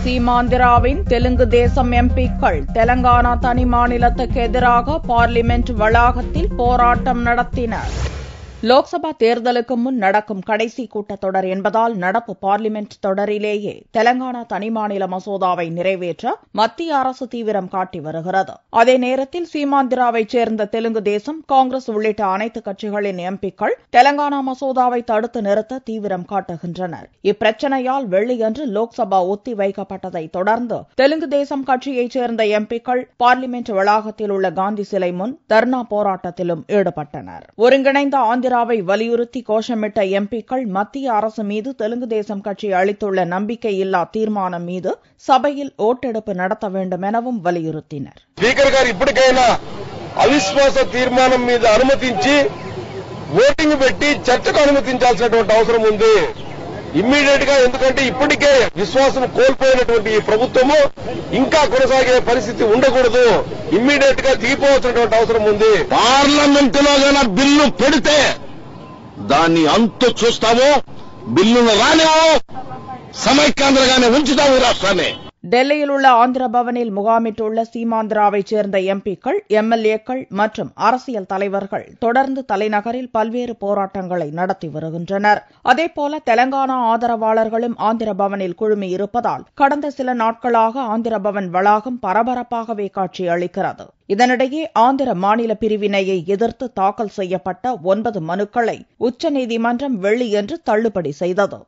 சீமாந்திராவின் தெலுங்கு தேசம் எம்பிக்கள் தெலங்கானா தனி மாநிலத்துக்கு எதிராக பார்லிமென்ட் வளாகத்தில் போராட்டம் நடத்தினர். லோக்சபா தேர்தலுக்கு முன் நடக்கும் கடைசி கூட்டத்தொடர் என்பதால் நடப்பு பார்லிமென்ட் தொடரிலேயே தெலங்கானா தனிமாநில மசோதாவை நிறைவேற்ற மத்திய அரசு தீவிரம் காட்டி வருகிறது. அதே நேரத்தில் சீமாந்திராவைச் சேர்ந்த தெலுங்கு தேசம், காங்கிரஸ் உள்ளிட்ட அனைத்து கட்சிகளின் எம்பிக்கள் தெலங்கானா மசோதாவை தடுத்து நிறுத்த தீவிரம் காட்டுகின்றனர். இப்பிரச்சினையால் வெள்ளியன்று லோக்சபா ஒத்தி வைக்கப்பட்டதை தொடர்ந்து தெலுங்கு தேசம் கட்சியைச் சேர்ந்த எம்பிக்கள் பார்லிமென்ட் வளாகத்தில் உள்ள காந்தி சிலை முன் தர்ணா போராட்டத்திலும் ஈடுபட்டனர். ஒருங்கிணைந்த ஆந்திராவை வலியுறுத்தி கோஷமிட்ட எம்பிக்கள் மத்திய அரசு மீது தெலுங்கு தேசம் கட்சி அளித்துள்ள நம்பிக்கையில்லா தீர்மானம் மீது சபையில் ஓட்டெடுப்பு நடத்த வேண்டும் எனவும் வலியுறுத்தினர். ஸ்பீக்கர் గారు ఇప్పటికైనా అవిశ్వాస తీర్మానం మీద అనుమతించి ఓటింగ్ పెట్టి చర్చకు అనుమతించాల్సినటువంటి అవసరం ఉంది. ఇమ్మీడియట్ గా, ఎందుకంటే ఇప్పటికే విశ్వాసం కోల్పోయినటువంటి ఈ ప్రభుత్వము ఇంకా కొనసాగే పరిస్థితి ఉండకూడదు. ఇమ్మీడియట్ గా దిగిపోవాల్సినటువంటి అవసరం ఉంది. పార్లమెంట్ లో గన బిల్లు పెడితే దాన్ని అంతు చూస్తాము, బిల్లును రానివ్వము, సమైక్యాంధ్రగానే ఉంచుతాము రాష్ట్రాన్ని. டெல்லியில் உள்ள ஆந்திர பவனில் முகாமிட்டுள்ள சீமாந்திராவைச் சேர்ந்த எம்பிக்கள், எம்எல்ஏக்கள் மற்றும் அரசியல் தலைவர்கள் தொடர்ந்து தலைநகரில் பல்வேறு போராட்டங்களை நடத்தி வருகின்றனர். அதேபோல தெலங்கானா ஆதரவாளர்களும் ஆந்திர பவனில் குழுமியிருப்பதால் கடந்த சில நாட்களாக ஆந்திர பவன் வளாகம் பரபரப்பாகவே காட்சியளிக்கிறது. இதனிடையே ஆந்திர மாநில பிரிவினையை எதிர்த்து தாக்கல் செய்யப்பட்ட 9 மனுக்களை உச்சநீதிமன்றம் வெள்ளியன்று தள்ளுபடி செய்தது.